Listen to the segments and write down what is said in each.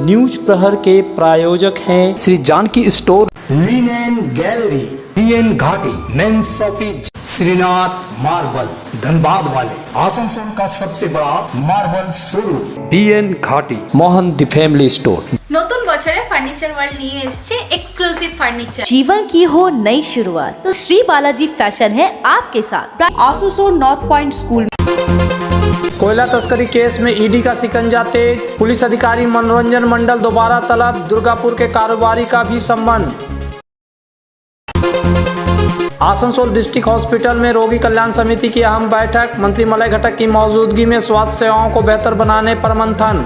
News प्रहर के प्रायोजक हैं Shri Janaki store, linen gallery, BN Ghati, main shopping, Shrinath marble, Dhanbad वाले, आसनसोल का सबसे बड़ा मार्बल शोरूम, बीएन घाटी, मोहन द फैमिली स्टोर। নতুন বছরে ফার্নিচার ওয়ার্ল্ড নিয়ে এসেছে এক্সক্লুসিভ ফার্নিচার। जीवन की हो नई शुरुआत तो श्री बालाजी फैशन है आपके साथ। Asansol north point school. कोयला तस्करी केस में ईडी का शिकंजा तेज, पुलिस अधिकारी मनोरंजन मंडल दोबारा तलब, दुर्गापुर के कारोबारी का भी संबंध। आसनसोल डिस्ट्रिक्ट हॉस्पिटल में रोगी कल्याण समिति की अहम बैठक, मंत्री मलय घटक की मौजूदगी में स्वास्थ्य सेवाओं को बेहतर बनाने पर मंथन।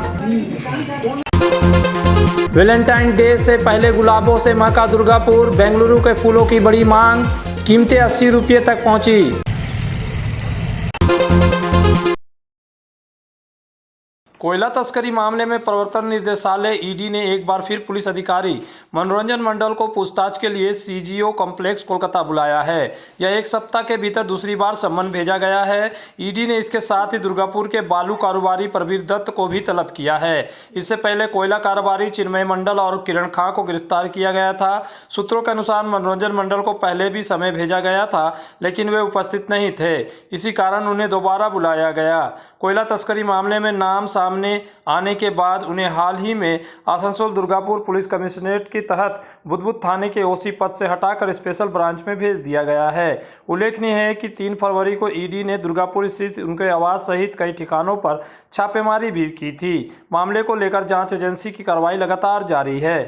वैलेंटाइन डे से पहले गुलाबों से महका दुर्गापुर, बेंगलुरु के फूलों की बड़ी मांग, कीमतें 80 रुपये तक पहुंची। कोयला तस्करी मामले में प्रवर्तन निदेशालय ईडी ने एक बार फिर पुलिस अधिकारी मनोरंजन मंडल को पूछताछ के लिए सीजीओ कॉम्प्लेक्स कोलकाता बुलाया है। यह एक सप्ताह के भीतर दूसरी बार सम्मन भेजा गया है। ईडी ने इसके साथ ही दुर्गापुर के बालू कारोबारी प्रवीर दत्त को भी तलब किया है। इससे पहले कोयला कारोबारी चिन्मय मंडल और किरण खां को गिरफ्तार किया गया था। सूत्रों के अनुसार मनोरंजन मंडल को पहले भी समय भेजा गया था, लेकिन वे उपस्थित नहीं थे। इसी कारण उन्हें दोबारा बुलाया गया। कोयला तस्करी मामले में नाम सामने आने के बाद उन्हें हाल ही में आसनसोल दुर्गापुर पुलिस कमिश्नरेट के तहत बुदबुद थाने के ओसी पद से हटाकर स्पेशल ब्रांच में भेज दिया गया है। उल्लेखनीय है कि 3 फरवरी को ईडी ने दुर्गापुर स्थित उनके आवास सहित कई ठिकानों पर छापेमारी भी की थी। मामले को लेकर जांच एजेंसी की कार्रवाई लगातार जारी है।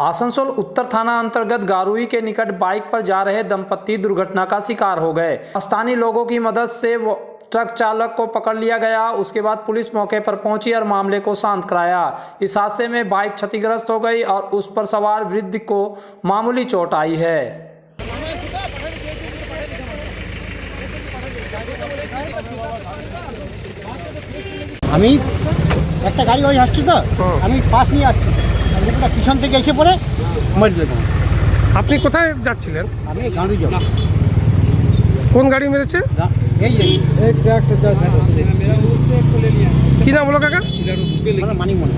आसनसोल उत्तर थाना अंतर्गत गारुई के निकट बाइक पर जा रहे दंपत्ति दुर्घटना का शिकार हो गए। स्थानीय लोगों की मदद से ट्रक चालक को पकड़ लिया गया। उसके बाद पुलिस मौके पर पहुंची और मामले को शांत कराया। इस हादसे में बाइक क्षतिग्रस्त हो गई और उस पर सवार वृद्ध को मामूली चोट आई है। আমি একটা গাড়ি ওই আসছি তো আমি পাশ নিয়ে আসছি, পিছন থেকে এসে পড়ে মরে যেতাম। আপনি কোথায় যাচ্ছিলেন? আমি গাড়ি যাব। কোন গাড়ি মেরেছে? এই ট্রাকটা যাচ্ছে। কি নাম হলো কাকা? মানিক মনে।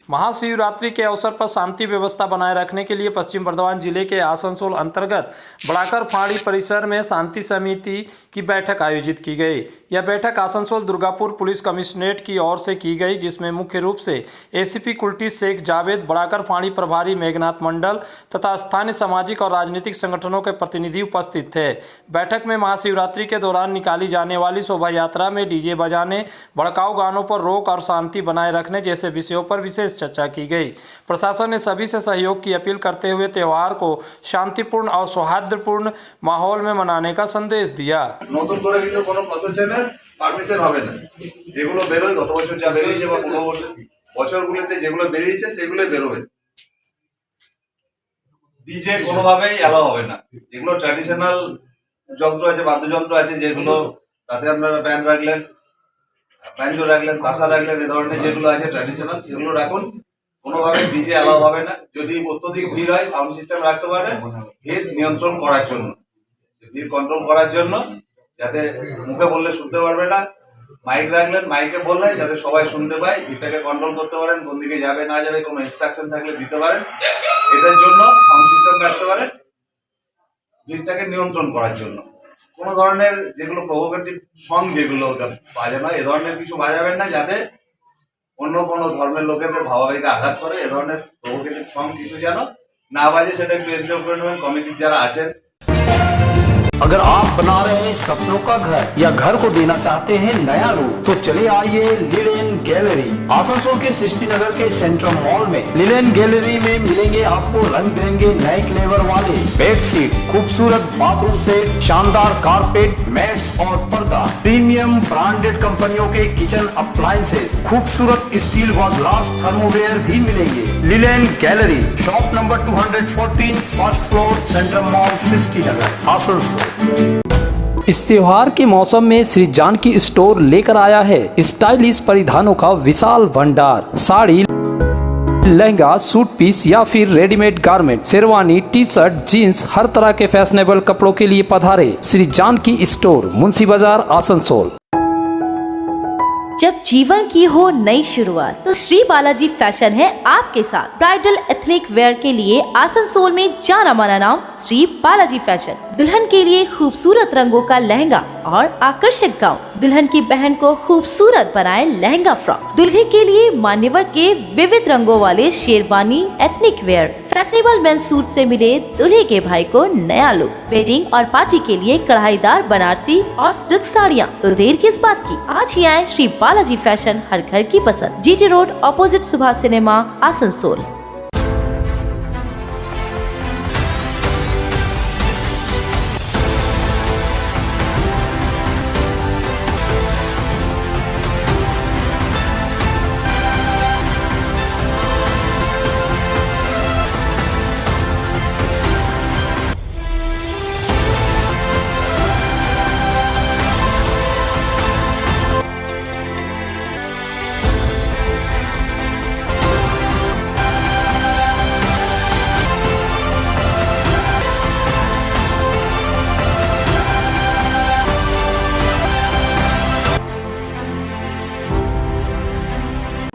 महाशिवरात्रि के अवसर पर शांति व्यवस्था बनाए रखने के लिए पश्चिम बर्धमान जिले के आसनसोल अंतर्गत बड़ाकर फाड़ी परिसर में शांति समिति की बैठक आयोजित की गई। यह बैठक आसनसोल दुर्गापुर पुलिस कमिश्नरेट की ओर से की गई, जिसमें मुख्य रूप से एसीपी कुल्टी शेख जावेद, बड़ाकर फाड़ी प्रभारी मेघनाथ मंडल तथा स्थानीय सामाजिक और राजनीतिक संगठनों के प्रतिनिधि उपस्थित थे। बैठक में महाशिवरात्रि के दौरान निकाली जाने वाली शोभा यात्रा में डीजे बजाने, भड़काऊ गानों पर रोक और शांति बनाए रखने जैसे विषयों पर विशेष चर्चा की गई। प्रशासन ने सभी से सहयोग की अपील करते हुए त्यौहार को शांतिपूर्ण और सौहार्दपूर्ण माहौल में मनाने का संदेश दिया। নতুন করে কিন্তু কোনো প্রসেসনের পারমিশন হবে না। যেগুলো বেরোয় গত বছর যা বেরিয়েছে বা কোনো বছরগুলোতে যেগুলো বেরিয়েছে সেগুলো বেরোবে। ডিজে কোনোভাবেই অ্যালাউ হবে না। যেগুলো ট্র্যাডিশনাল যন্ত্র আছে, বাদ্যযন্ত্র আছে, যেগুলো তাতে আপনারা ব্যান্ড রাখলেন, ব্যাঞ্জো রাখলেন, তাসা রাখলেন, এই ধরনের যেগুলো আছে ট্র্যাডিশনাল সেগুলো রাখুন। কোনোভাবে ডিজে অ্যালাউ হবে না। যদি অত্যধিক ভিড় হয় সাউন্ড সিস্টেম রাখতে পারেন ভিড় নিয়ন্ত্রণ করার জন্য, ভিড় কন্ট্রোল করার জন্য, যাতে মুখে বললে শুনতে পারবে না, মাইক রাখলেন, মাইকে বললেন যাতে সবাই শুনতে পায়, ভিড়টাকে কন্ট্রোল করতে পারেন, কোন দিকে যাবে না যাবে কোনো ইনস্ট্রাকশন থাকলে দিতে পারেন। এটার জন্য সাউন্ড সিস্টেম রাখতে পারেন ভিড়টাকে নিয়ন্ত্রণ করার জন্য। কোনো ধরনের যেগুলো প্রভোকেটিভ সং যেগুলো বাজানো হয় এ ধরনের কিছু বাজাবেন না, যাতে অন্য কোনো ধর্মের লোকেদের ভাবাবেগে আঘাত করে। এ ধরনের প্রভোকেটিভ সং কিছু যেন না বাজে সেটা একটু এনশিওর করে নেবেন কমিটির যারা আছেন। अगर आप बना रहे हैं सपनों का घर या घर को देना चाहते हैं नया रूप, तो चले आइए लिनेन गैलरी। आसनसोल के सृष्टि नगर के सेंट्रल मॉल में लिनेन गैलरी में मिलेंगे आपको रंग बिरंगे नए फ्लेवर वाले बेडशीट, खूबसूरत बाथरूम सेट, शानदार कारपेट, मैट्स और पर्दा, प्रीमियम ब्रांडेड कंपनियों के किचन अप्लायंसेस, खूबसूरत स्टील व ग्लास थर्मोवेयर भी मिलेंगे। Linen gallery, shop number 214, first floor, central mall, Srishti Nagar, Asansol. इस त्योहार के मौसम में श्री जानकी स्टोर लेकर आया है स्टाइलिश परिधानों का विशाल भंडार। साड़ी, लहंगा, सूट पीस या फिर readymade garment, sherwani, T shirt, jeans, हर तरह के फैशनेबल कपड़ों के लिए पधारे श्री जानकी स्टोर, मुंशी बाजार, आसनसोल। जब जीवन की हो नई शुरुआत तो श्री बालाजी फैशन है आपके साथ। ब्राइडल एथनिक वेयर के लिए आसनसोल में जाना माना नाम श्री बालाजी फैशन। दुल्हन के लिए खूबसूरत रंगों का लहंगा और आकर्षक गाउन, दुल्हन की बहन को खूबसूरत बनाए लहंगा फ्रॉक, दुल्हे के लिए मान्यवर के विविध रंगों वाले sherwani, ethnic wear, fashionable men's suit से मिले दूल्हे के भाई को नया लुक, वेडिंग और पार्टी के लिए कढ़ाईदार बनारसी और सिल्क साड़ियाँ। तो देर किस बात की, आज ही आए श्री बालाजी फैशन, हर घर की पसंद, GT road, opposite Subhash cinema, Asansol.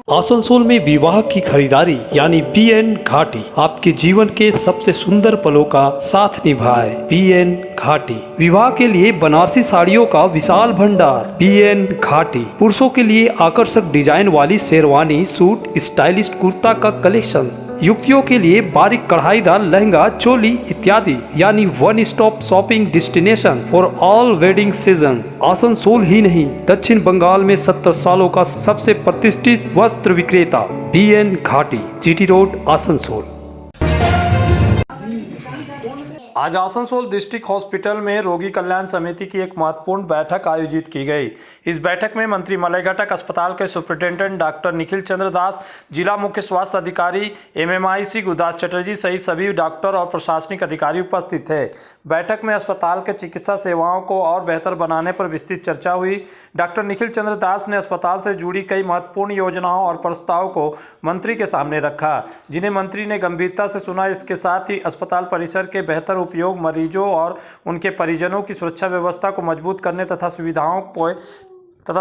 Asansol में विवाह की खरीदारी यानी BN घाटी आपके जीवन के सबसे सुंदर पलों का साथ निभाए। BN घाटी विवाह के लिए बनारसी साड़ियों का विशाल भंडार। BN घाटी पुरुषों के लिए आकर्षक डिजाइन वाली शेरवानी, सूट, स्टाइलिश कुर्ता का कलेक्शन, युवतियों के लिए बारीक कढ़ाईदार लहंगा, चोली इत्यादि, यानी one stop shopping destination for all wedding seasons. Asansol ही नहीं, दक्षिण बंगाल में 70 सालों का सबसे प्रतिष्ठित वस्त्र विक्रेता BN घाटी, GT रोड, आसनसोल। आज आसनसोल डिस्ट्रिक्ट हॉस्पिटल में रोगी कल्याण समिति की एक महत्वपूर्ण बैठक आयोजित की गई। इस बैठक में मंत्री मलयघटक अस्पताल के सुपरिटेंडेंट डॉक्टर निखिल चंद्र दास, जिला मुख्य स्वास्थ्य अधिकारी MMIC गुरदास चटर्जी सहित सभी डॉक्टर और प्रशासनिक अधिकारी उपस्थित थे। बैठक में अस्पताल के चिकित्सा सेवाओं को और बेहतर बनाने पर विस्तृत चर्चा हुई। डॉक्टर निखिल चंद्र दास ने अस्पताल से जुड़ी कई महत्वपूर्ण योजनाओं और प्रस्ताव को मंत्री के सामने रखा, जिन्हें मंत्री ने गंभीरता से सुना। इसके साथ ही अस्पताल परिसर के बेहतर उपयोग, मरीजों और उनके परिजनों की सुरक्षा व्यवस्था को मजबूत करने तथा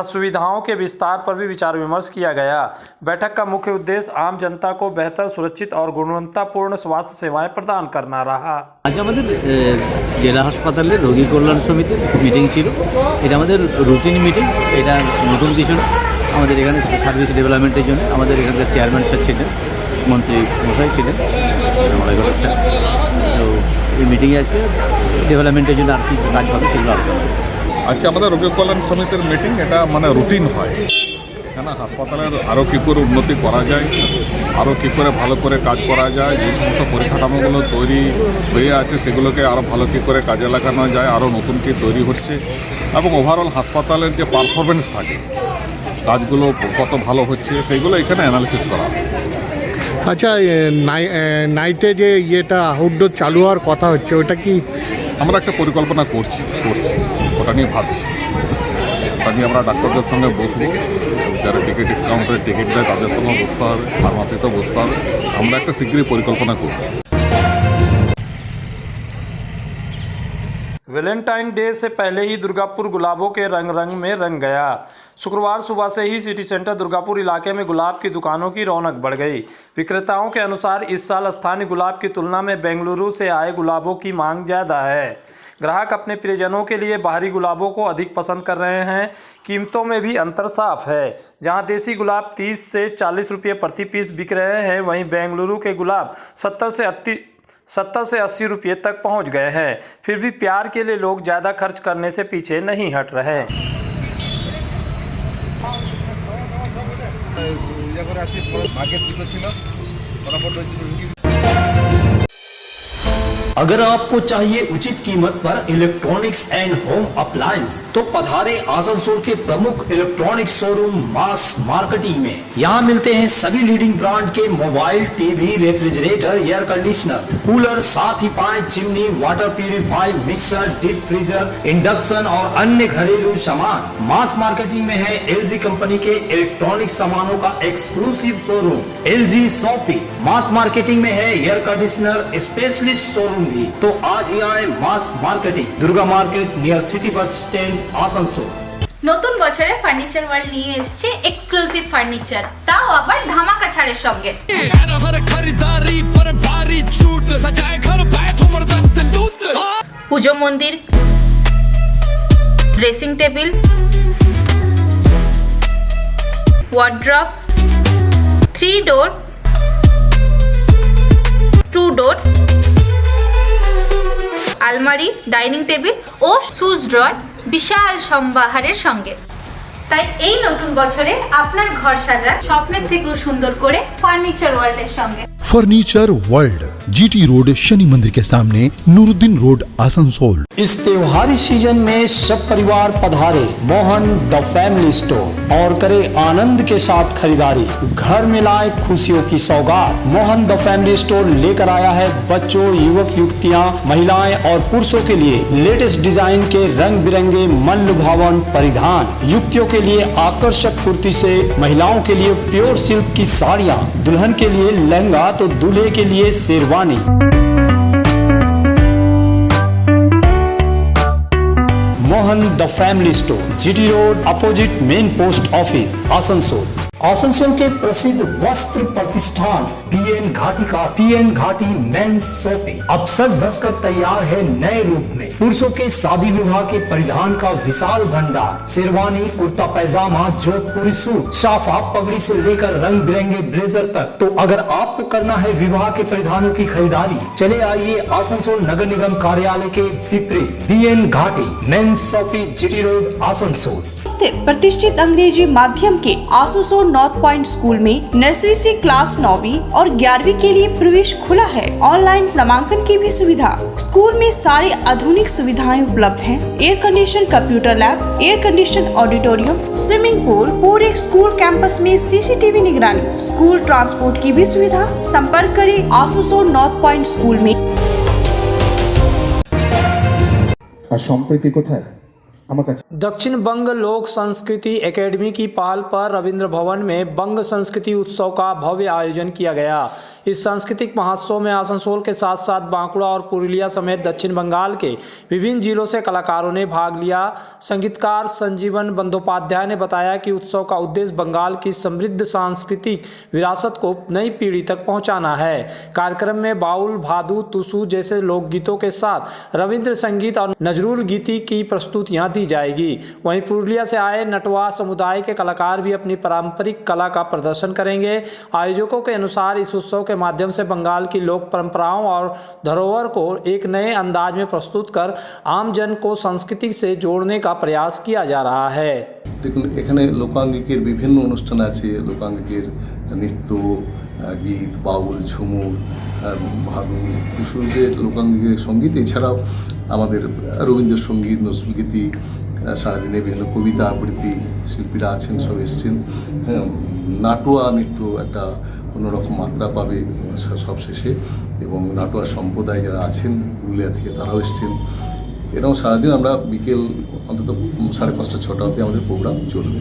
सुविधाओं के विस्तार पर भी विचार विमर्श किया गया। बैठक का मुख्य उद्देश्य आम जनता को बेहतर, सुरक्षित और गुणवत्तापूर्ण स्वास्थ्य सेवाएं प्रदान करना रहा। आज আমাদের জেলা হাসপাতালের রোগী কল্যাণ সমিতির মিটিং ছিল। এটা আমাদের রুটিন মিটিং, এটা নতুন কিছু না। আমাদের এখানে সার্ভিস ডেভেলপমেন্টের জন্য আমাদের এখানকার চেয়ারম্যান স্যার ছিলেন, মন্ত্রী মশাই ছিলেন, তো এই মিটিংয়ে আজকে ডেভেলপমেন্টের জন্য আর কি কাজ হবে সেগুলো আলোচনা হবে। আজকে আমাদের রোগী কল্যাণ সমিতির মিটিং, এটা মানে রুটিন হয়। এখানে হাসপাতালের আরও কী করে উন্নতি করা যায়, আরও কী করে ভালো করে কাজ করা যায়, যে সমস্ত পরিকাঠামোগুলো তৈরি হয়ে আছে সেগুলোকে আরও ভালো কী করে কাজে লাগানো যায়, আরও নতুন কী তৈরি হচ্ছে, এবং ওভারঅল হাসপাতালের যে পারফরমেন্স থাকে, কাজগুলো কত ভালো হচ্ছে সেইগুলো এখানে অ্যানালিসিস করা হয়। আচ্ছা, নাইটে যে ইয়েটা আউটডোর চালু হওয়ার কথা হচ্ছে, ওটা কি আমরা একটা পরিকল্পনা করছি, ওটা নিয়ে ভাবছি। ওটা নিয়ে আমরা ডাক্তারদের সঙ্গে বসবো, যারা টিকিট কাউন্টারে টিকিট দেয় তাদের সঙ্গে বসতে হবে, ফার্মাসিতেও বসতে হবে। আমরা একটা শীঘ্রই পরিকল্পনা করব। वैलेंटाइन डे से पहले ही दुर्गापुर गुलाबों के रंग रंग में रंग गया। शुक्रवार सुबह से ही सिटी सेंटर दुर्गापुर इलाके में गुलाब की दुकानों की रौनक बढ़ गई। विक्रेताओं के अनुसार इस साल स्थानीय गुलाब की तुलना में बेंगलुरु से आए गुलाबों की मांग ज़्यादा है। ग्राहक अपने प्रियजनों के लिए बाहरी गुलाबों को अधिक पसंद कर रहे हैं। कीमतों में भी अंतर साफ है। जहां देसी गुलाब 30 से 40 रुपये प्रति पीस बिक रहे हैं, वहीं बेंगलुरु के गुलाब 70 से 80 रुपये तक पहुंच गए हैं। फिर भी प्यार के लिए लोग ज़्यादा खर्च करने से पीछे नहीं हट रहे। अगर आपको चाहिए उचित कीमत पर इलेक्ट्रॉनिक्स एंड होम अप्लायंस तो पधारे आसनसोल के प्रमुख इलेक्ट्रॉनिक शोरूम मास मार्केटिंग में। यहाँ मिलते हैं सभी लीडिंग ब्रांड के mobile, TV, refrigerator, air conditioner, cooler, साथ ही पाए chimney, water purify, mixer, deep freezer, induction और अन्य घरेलू सामान। मास मार्केटिंग में है LG कंपनी के इलेक्ट्रॉनिक सामानों का एक्सक्लूसिव शोरूम LG शॉपी। मास मार्केटिंग में है एयर कंडीशनर स्पेशलिस्ट शोरूम भी। तो आज ही आए mass marketing, Durga market near city bus stand, Asansol. নতুন বছরে ফার্নিচার ওয়ার্ল্ড নিয়ে এসেছে এক্সক্লুসিভ ফার্নিচার, তাও আবার ধামাকা ছাড়ের সঙ্গে। পুজো মন্দির, ড্রেসিং টেবিল, ওয়ার্ড্রপ, 3 ডোর, 2 ডোর, আলমারি, ডাইনিং টেবিল ও শুজ ড্রয়ার বিশাল সম্ভারের সঙ্গে। তাই এই নতুন বছরে আপনার ঘর সাজান স্বপ্নের থেকেও সুন্দর করে ফার্নিচার ওয়ার্ল্ডের সঙ্গে। Furniture world, GT road, Shani मंदिर के सामने, नूरुद्दीन रोड, आसनसोल। इस त्योहारी सीजन में सब परिवार पधारे मोहन द फैमिली स्टोर और करे आनंद के साथ खरीदारी। घर में लाए खुशियों की सौगात। मोहन द फैमिली स्टोर लेकर आया है बच्चों, युवक युवतियां, महिलाएं और पुरुषों के लिए लेटेस्ट डिजाइन के रंग बिरंगे मन लुभावन परिधान। युवतियों के लिए आकर्षक कुर्ती से महिलाओं के लिए प्योर सिल्क की साड़ियाँ, दुल्हन के लिए लहंगा तो दूल्हे के लिए sherwani. Mohan the family store, GT road, opposite main post office, Asansol. Asansol के प्रसिद्ध वस्त्र प्रतिष्ठान PN घाटी का PN घाटी मेंस शॉपिंग अब सज धज कर तैयार है नए रूप में। पुरुषों के शादी विवाह के परिधान का विशाल भंडार, शेरवानी, कुर्ता पैजामा, जोधपुरी सूट, साफा, पगड़ी से लेकर रंग बिरंगे ब्लेजर तक। तो अगर आपको करना है विवाह के परिधानों की खरीदारी, चले आइए आसनसोल नगर निगम कार्यालय के विपरीत PN Ghati men's shopping, GT road, Asansol. स्थित प्रतिष्ठित अंग्रेजी माध्यम के आसनसोल नॉर्थ पॉइंट स्कूल में नर्सरी से क्लास 9वीं और 11वीं के लिए प्रवेश खुला है। ऑनलाइन नामांकन की भी सुविधा। स्कूल में सारी आधुनिक सुविधाएं उपलब्ध हैं। Air condition computer lab, air condition auditorium, swimming pool, पूरे स्कूल कैंपस में CCTV निगरानी, स्कूल ट्रांसपोर्ट की भी सुविधा। संपर्क करें आसनसोल नॉर्थ पॉइंट स्कूल में। সম্প্রতি কোথায় আমার কাছে दक्षिण बंग लोक संस्कृति एकेडमी की पहल पर रविंद्र भवन में बंग संस्कृति उत्सव का भव्य आयोजन किया गया। इस सांस्कृतिक महोत्सव में आसनसोल के साथ साथ बांकुड़ा और पुरुलिया समेत दक्षिण बंगाल के विभिन्न जिलों से कलाकारों ने भाग लिया। संगीतकार संजीवन बंदोपाध्याय ने बताया कि उत्सव का उद्देश्य बंगाल की समृद्ध सांस्कृतिक विरासत को नई पीढ़ी तक पहुंचाना है। कार्यक्रम में बाउल, भादू, तुसु जैसे लोकगीतों के साथ रविंद्र संगीत और नजरुल गीति की प्रस्तुतियां दी जाएगी। वहीं पुरुलिया से आए नटवा समुदाय के कलाकार भी अपनी पारंपरिक कला का प्रदर्शन करेंगे। आयोजकों के अनुसार इस उत्सव के माध्यम से बंगाल की लोक परंपराओं और धरोहर को एक नए अंदाज में प्रस्तुत कर आम जन को संस्कृति से जोड़ने का प्रयास किया जा रहा है। দেখুন এখানে লোকাঙ্গিকের বিভিন্ন অনুষ্ঠান আছে। লোকাঙ্গিকের নৃত্য, গীত, বাউল, ঝুমুর, ভাদু, টুসুর যে লোকাঙ্গিকের সঙ্গীত, এছাড়াও আমাদের রবীন্দ্রসঙ্গীত, নজরুলগীতি, সারাদিনে বিভিন্ন কবিতা আবৃত্তি শিল্পীরা আছেন, সব এসছেন। নাটুয়া নৃত্য একটা অন্যরকম মাত্রা পাবে সবশেষে, এবং নাটুয়া সম্প্রদায় যারা আছেন পুরুলিয়া থেকে তারাও এসছেন। এরকম সারাদিন আমরা বিকেল অন্তত 5:30-6টা অবধি আমাদের প্রোগ্রাম চলবে।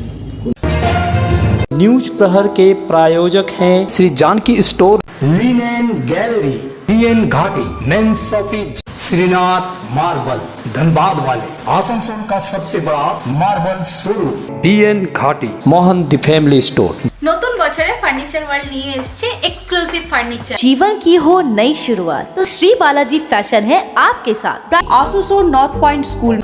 न्यूज प्रहर के प्रायोजक हैं Shri Janaki store, linen gallery, PN Ghati men's shopping, Shrinath marble, Dhanbad वाले, आसनसोल का सबसे बड़ा मार्बल शोरूम PN घाटी, मोहन द फैमिली स्टोर। নতুন বছরে ফার্নিচার ওয়ার্ল্ড নিয়ে এসেছে এক্সক্লুসিভ ফার্নিচার। जीवन की हो नई शुरुआत तो श्री बालाजी फैशन है आपके साथ। Asansol north point school